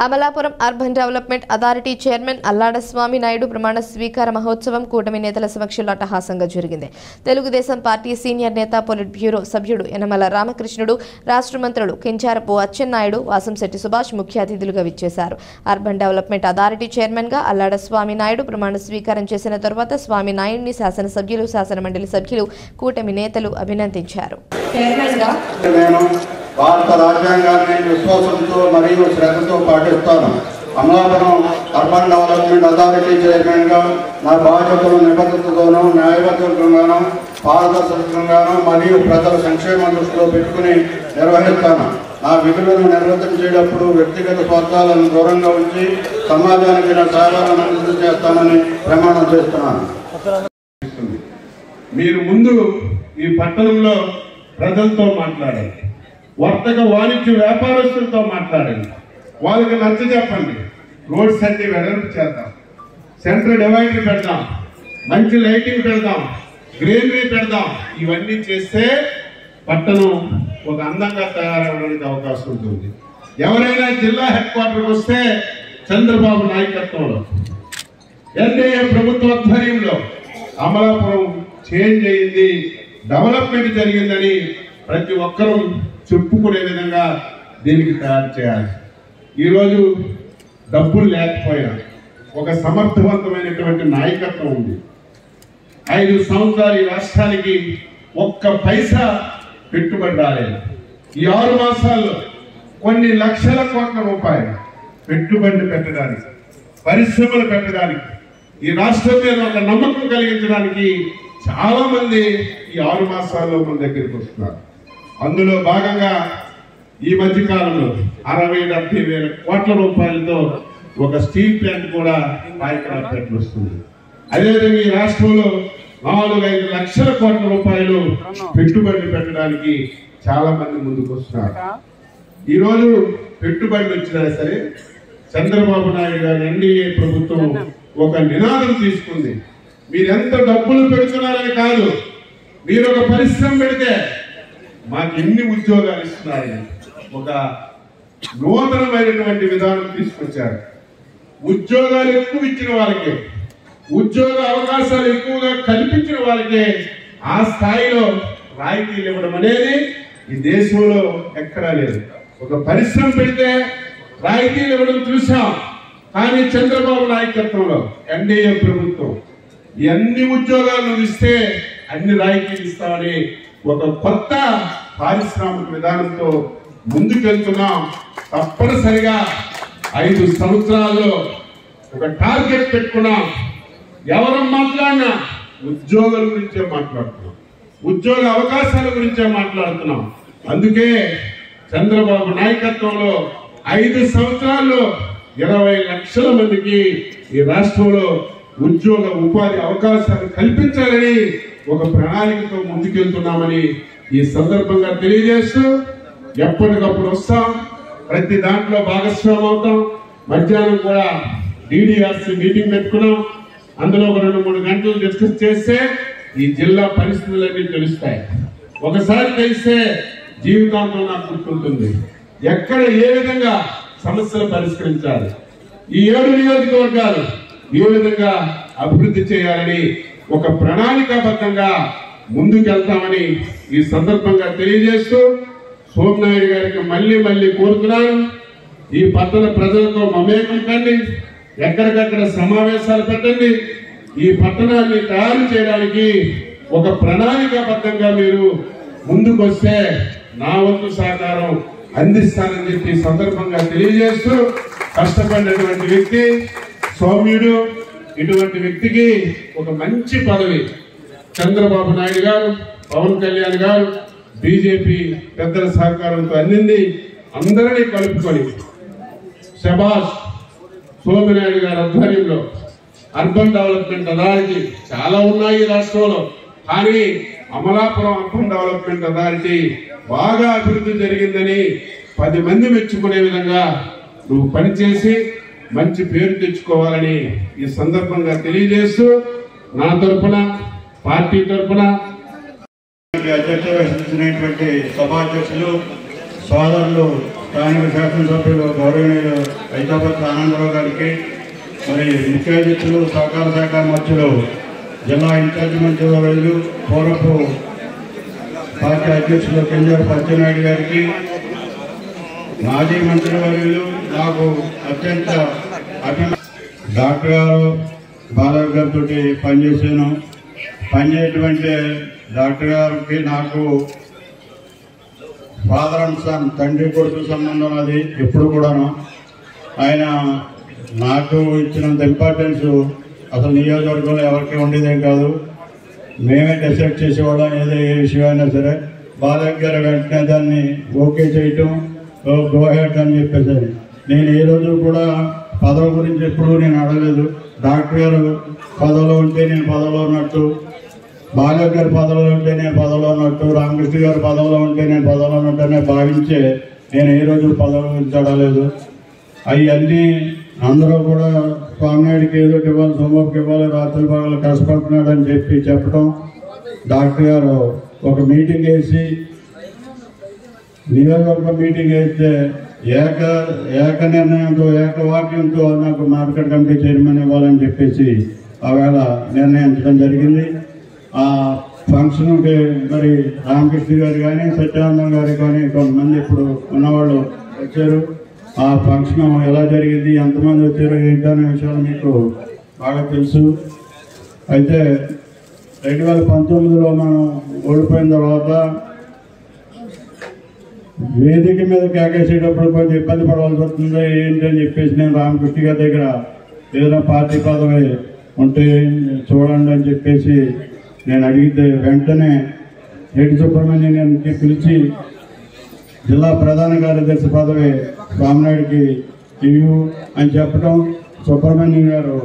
Amalapuram urban development authority chairman Allada Swamy Naidu ప్రమాణ స్వీకార మహోత్సవం కూటమి నేతల సమక్షంలో అట్టహాసంగా జరిగింది. తెలుగుదేశం పార్టీ సీనియర్ నేత పొలిట్ బ్యూరో సభ్యుడు యనమల రామకృష్ణుడు, రాష్ట్ర మంత్రులు కించారపు అచ్చెన్నాయుడు, వాసంశెట్టి సుభాష్ ముఖ్య అతిథులుగా విచ్చేశారు. అర్బన్ డెవలప్మెంట్ అథారిటీ చైర్మన్ గా అల్లాడ స్వామి నాయుడు ప్రమాణ స్వీకారం చేసిన తర్వాత స్వామి నాయుడిని శాసనసభ్యులు, శాసనమండలి సభ్యులు, కూటమి నేతలు అభినందించారు. భారత రాజ్యాంగాన్ని విశ్వాసంతో మరియు శ్రద్ధతో పాటిస్తాను. అమలాపురం అర్బన్ డెవలప్మెంట్ అథారిటీ చైర్మన్గా నా బాధ్యతలు నిబద్ధతతోనూ, న్యాయబద్ధంగానూ, పారదర్శకంగానూ మరియు ప్రజల సంక్షేమం దృష్టిలో పెట్టుకుని నిర్వహిస్తాను. నా విధులను నిర్వర్తించేటప్పుడు వ్యక్తిగత స్వార్థాలను దూరంగా ఉంచి సమాజానికి నా సేవలను అందించి చేస్తానని ప్రమాణం చేస్తున్నాను. మీరు ముందు ఈ పట్టణంలో ప్రజలతో మాట్లాడాలి, వర్తక వాణిజ్య వ్యాపారస్తులతో మాట్లాడండి, వాళ్ళకి నచ్చ చెప్పండి. రోడ్స్ అన్ని వెడల్పు చేద్దాం, సెంటర్ డివైడర్ పెడదాం, మంచి లైటింగ్ పెడదాం, గ్రీనరీ పెడదాం. ఇవన్నీ చేస్తే పట్టణం ఒక అందంగా తయారవడానికి అవకాశం ఉంటుంది. ఎవరైనా జిల్లా హెడ్ క్వార్టర్కి వస్తే చంద్రబాబు నాయకత్వంలో ఎన్డీఏ ప్రభుత్వ ఆధ్వర్యంలో అమలాపురం చేంజ్ అయింది, డెవలప్మెంట్ జరిగిందని ప్రతి ఒక్కరూ చెప్పుకునే విధంగా దీనికి తయారు చేయాలి. ఈరోజు డబ్బులు లేకపోయినా ఒక సమర్థవంతమైనటువంటి నాయకత్వం ఉంది. 5 సంవత్సరాలు ఈ రాష్ట్రానికి ఒక్క పైసా పెట్టుబడి రాలేదు. ఈ 6 మాసాల్లో కొన్ని లక్షల కోట్ల రూపాయలు పెట్టుబడి పెట్టడానికి, పరిశ్రమలు పెట్టడానికి, ఈ రాష్ట్రం మీద ఒక నమ్మకం కలిగించడానికి చాలా మంది ఈ 6 మాసాల్లో మన దగ్గరికి వస్తున్నారు. అందులో భాగంగా ఈ మధ్య కాలంలో 60-70 వేల కోట్ల రూపాయలతో ఒక స్టీల్ ప్లాంట్ కూడా పాయకరాపేటలో వస్తుంది. అదేవిధంగా ఈ రాష్ట్రంలో 4-5 లక్షల కోట్ల రూపాయలు పెట్టుబడులు పెట్టడానికి చాలా మంది ముందుకు వస్తున్నారు. ఈరోజు పెట్టుబడులు వచ్చినా సరే చంద్రబాబు నాయుడు గారి ఎన్డీఏ ప్రభుత్వం ఒక నినాదం తీసుకుంది. మీరు ఎంత డబ్బులు పెడుతున్నారని కాదు, మీరు ఒక పరిశ్రమ పెడితే మాకు ఎన్ని ఉద్యోగాలు ఇస్తున్నారని ఒక నూతనమైనటువంటి విధానం తీసుకొచ్చారు. ఉద్యోగాలు ఎక్కువ ఇచ్చిన వాళ్ళకే, ఉద్యోగ అవకాశాలు ఎక్కువగా కల్పించిన వాళ్ళకే ఆ స్థాయిలో రాయితీలు ఇవ్వడం అనేది ఈ దేశంలో ఎక్కడా లేదు. ఒక పరిశ్రమ పెడితే రాయితీలు ఇవ్వడం చూసాం, కానీ చంద్రబాబు నాయకత్వంలో ఎన్డీఏ ప్రభుత్వం ఎన్ని ఉద్యోగాలు ఇస్తే అన్ని రాయితీలు ఇస్తామని ఒక కొత్త పారిశ్రామిక విధానంతో ముందుకెళ్తున్నాం. తప్పనిసరిగా 5 సంవత్సరాల్లో ఒక టార్గెట్ పెట్టుకున్నాం. ఎవరు మాట్లాడినా ఉద్యోగాల గురించే మాట్లాడుతున్నాం, ఉద్యోగ అవకాశాల గురించే మాట్లాడుతున్నాం. అందుకే చంద్రబాబు నాయకత్వంలో 5 సంవత్సరాల్లో 20 లక్షల మందికి ఈ రాష్ట్రంలో ఉద్యోగ ఉపాధి అవకాశాలు కల్పించాలని ఒక ప్రణాళికతో ముందుకెళ్తున్నామని ఈ సందర్భంగా తెలియజేస్తూ ఎప్పటికప్పుడు వస్తాం, ప్రతి దాంట్లో భాగస్వామ్యం అవుతాం. మధ్యాహ్నం కూడా DDRC మీటింగ్ పెట్టుకున్నాం. అందులో ఒక 2-3 గంటలు డిస్కస్ చేస్తే ఈ జిల్లా పరిస్థితులన్నీ తెలుస్తాయి. ఒకసారి తెలిస్తే జీవితాంతం నాకు గుర్తుంటుంది. ఎక్కడ ఏ విధంగా సమస్యలు పరిష్కరించాలి, ఈ 7 నియోజకవర్గాలు ఏ విధంగా అభివృద్ధి చేయాలని ఒక ప్రణాళికాబద్ధంగా ముందుకెళ్తామని ఈ సందర్భంగా తెలియజేస్తూ సోమనాయుడు గారికి మళ్ళీ కోరుతున్నాను, ఈ పట్టణ ప్రజలతో మమేకం కండి, ఎక్కడికక్కడ సమావేశాలు పెట్టండి. ఈ పట్టణాన్ని తయారు చేయడానికి ఒక ప్రణాళికాబద్ధంగా మీరు ముందుకు వస్తే నా వంతు సహకారం అందిస్తానని చెప్పి సందర్భంగా తెలియజేస్తూ, కష్టపడినటువంటి వ్యక్తి సౌమ్యుడు, ఇటువంటి వ్యక్తికి ఒక మంచి పదవి చంద్రబాబు నాయుడు గారు, పవన్ కళ్యాణ్ గారు, బీజేపీ పెద్దల సహకారంతో అందింది. అందరినీ కలుపుకొని శభాష్ సోమినాయుడు గారి ఆధ్వర్యంలో అర్బన్ డెవలప్మెంట్ అథారిటీ చాలా ఉన్నాయి రాష్ట్రంలో, కానీ అమలాపురం అర్బన్ డెవలప్మెంట్ అథారిటీ బాగా అభివృద్ధి జరిగిందని 10 మంది మెచ్చుకునే విధంగా నువ్వు పనిచేసి మంచి పేరు తెచ్చుకోవాలని ఈ సందర్భంగా తెలియజేస్తూ నా తరఫున, పార్టీ తరఫున అధ్యక్షత వహించినటువంటి సభాధ్యక్షులు సోదరులు స్థానిక శాసనసభ్యులు గౌరవనీయులు హైదరాబాద్ ఆనందరావు గారికి, మరి ముఖ్య అతిథులు సహకార శాఖ మంత్రులు జిల్లా ఇన్ఛార్జి మంత్రులు పూర్వపు పార్టీ అధ్యక్షులు కింజర్ పచ్చెన్నాయుడు గారికి, మాజీ మంత్రివర్యులు నాకు అత్యంత డాక్టర్ గారు బాలయ్య గారితో పనిచేశాను. పనిచేయటువంటి డాక్టర్ గారికి నాకు ఫాదర్ అండ్ సన్, తండ్రి కొడుకు సంబంధం అది ఎప్పుడు కూడాను. ఆయన నాకు ఇచ్చినంత ఇంపార్టెన్స్ అసలు నియోజకవర్గంలో ఎవరికి ఉండేదేం కాదు. మేమే డిసైడ్ చేసేవాళ్ళం ఏదో ఏ విషయమైనా సరే. బాలయ్య గారు వెంటనే దాన్ని ఓకే చేయటం, గో హెడ్ అని చెప్పేసి. నేను ఏ రోజు కూడా పదవి గురించి ఎప్పుడు నేను అడగలేదు. డాక్టర్ గారు పదవిలో ఉంటే నేను పదవిలో ఉన్నట్టు, బాలయ్య గారి పదవిలో ఉంటే నేను పదవిలో ఉన్నట్టు, రామకృష్ణ గారి పదవిలో ఉంటే నేను పదవిలో ఉన్నట్టునే భావించే నేను ఏ రోజు పదవి గురించి అడగలేదు. అవన్నీ అందరూ కూడా స్వామినాయుడికి ఏదో ఇవ్వాలి, సోమవారికి ఇవ్వాలి, రాత్రి పగలు కష్టపడుతున్నాడు అని చెప్పడం. డాక్టర్ గారు ఒక మీటింగ్ వేసి, నియోజకవర్గ మీటింగ్ వేస్తే ఏక నిర్ణయంతో ఏకవాక్యంతో నాకు మార్కెట్ కమిటీ చైర్మన్ ఇవ్వాలని చెప్పేసి ఆవేళ నిర్ణయించడం జరిగింది. ఆ ఫంక్షన్కి మరి రామకృష్ణ గారు కానీ సత్యానందం గారు కానీ కొంతమంది ఇప్పుడు ఉన్నవాళ్ళు వచ్చారు. ఆ ఫంక్షన్ ఎలా జరిగింది, ఎంతమంది వచ్చారో ఏంటనే విషయాలు మీకు బాగా తెలుసు. అయితే 2019లో మనం ఓడిపోయిన తర్వాత వేదిక మీద కేకేసేటప్పుడు కొంచెం ఇబ్బంది పడవలసి వస్తుందో ఏంటని చెప్పేసి నేను రామకృష్ణ గారి దగ్గర ఏదైనా పార్టీ పదవి ఉంటే చూడండి అని చెప్పేసి నేను అడిగితే వెంటనే రెడ్డి సుబ్రహ్మణ్యం గారికి పిలిచి జిల్లా ప్రధాన కార్యదర్శి పదవి స్వామినాయుడికి ఇవ్వు అని చెప్పడం. సుబ్రహ్మణ్యం గారు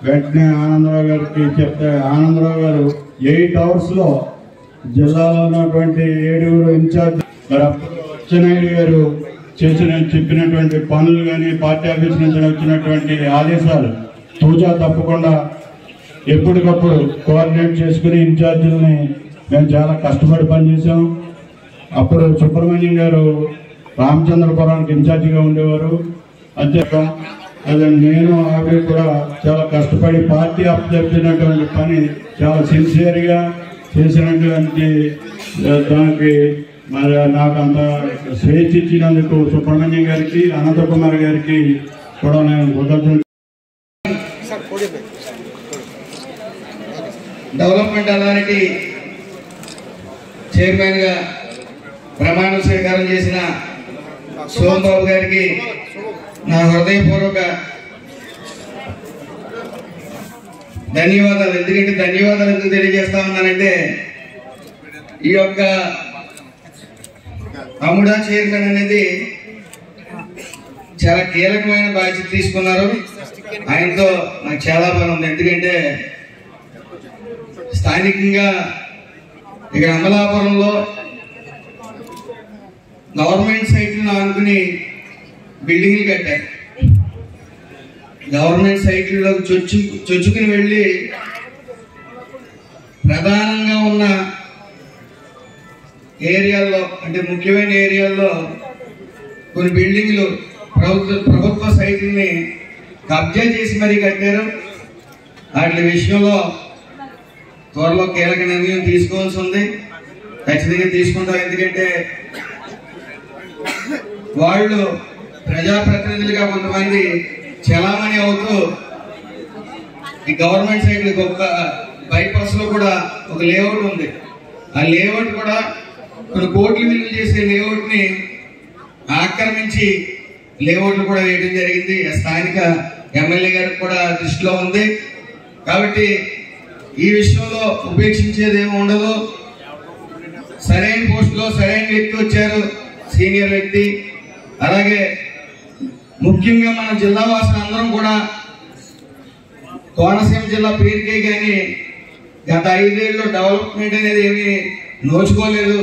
వెంటనే ఆనందరావు గారికి చెప్తే ఆనందరావు గారు 8 అవర్స్లో జిల్లాలో ఉన్నటువంటి 7 ఇన్ఛార్జ్ మరి అచ్చెన్నాయుడు గారు చెప్పినటువంటి పనులు కానీ పార్టీ ఆఫీస్ నుంచి వచ్చినటువంటి ఆదేశాలు తూచా తప్పకుండా ఎప్పటికప్పుడు కోఆర్డినేట్ చేసుకుని ఇన్ఛార్జీలని మేము చాలా కష్టపడి పనిచేసాం. అప్పుడు సుబ్రహ్మణ్యం గారు రామచంద్రపురానికి ఇన్ఛార్జిగా ఉండేవారు. అంతే అదే నేను ఆవిడ కూడా చాలా కష్టపడి పార్టీ అప్పచెప్పినటువంటి పని చాలా సిన్సియర్గా చేసినటువంటి దానికి మరి నాకు అంత స్వేచ్ఛ ఇచ్చినందుకు సుబ్రహ్మణ్యం గారికి, అనంతకుమార్ గారికి కూడా నేను కృతజ్ఞతలు. డెవలప్మెంట్ అథారిటీ చైర్మన్గా ప్రమాణ స్వీకారం చేసిన సోమబాబు గారికి నా హృదయపూర్వక ధన్యవాదాలు. ఎందుకంటే ధన్యవాదాలు ఎందుకు తెలియజేస్తా ఉన్నానంటే, ఈ యొక్క అముడా చైర్మన్ అనేది చాలా కీలకమైన బాధ్యత తీసుకున్నారు. ఆయనతో నాకు చాలా పని ఉంది. ఎందుకంటే స్థానికంగా ఇక్కడ అమలాపురంలో గవర్నమెంట్ సైట్లను ఆనుకుని బిల్డింగ్లు కట్టారు. గవర్నమెంట్ సైట్లలో చొచ్చుకుని వెళ్ళి ప్రధానంగా ఉన్న ఏరియాల్లో, అంటే ముఖ్యమైన ఏరియాల్లో కొన్ని బిల్డింగ్లు ప్రభుత్వ సైట్లని కబ్జా చేసి మరీ కట్టారు. వాటి విషయంలో త్వరలో కీలక నిర్ణయం తీసుకోవాల్సి ఉంది. ఖచ్చితంగా తీసుకుంటాం. ఎందుకంటే వాళ్ళు ప్రజాప్రతినిధులుగా కొంతమంది చలామణి అవుతూ ఈ గవర్నమెంట్ సైట్లకు ఒక బైపాస్ లో కూడా ఒక లేఅవుట్ ఉంది. ఆ లేఅవుట్ కూడా కొన్ని కోట్లు విలువ చేసే లేఅవుట్ ని ఆక్రమించి లేఅవుట్లు కూడా వేయడం జరిగింది. స్థానిక ఎమ్మెల్యే గారికి కూడా దృష్టిలో ఉంది. కాబట్టి ఈ విషయంలో ఉపేక్షించేది ఏమి ఉండదు. సరైన పోస్టులో సరైన వ్యక్తి వచ్చారు, సీనియర్ వ్యక్తి. అలాగే ముఖ్యంగా మన జిల్లా వాసులు అందరం కూడా కోనసీమ జిల్లా పేరుకే కానీ గత 5 ఏళ్ళలో డెవలప్మెంట్ అనేది ఏమీ నోచుకోలేదు.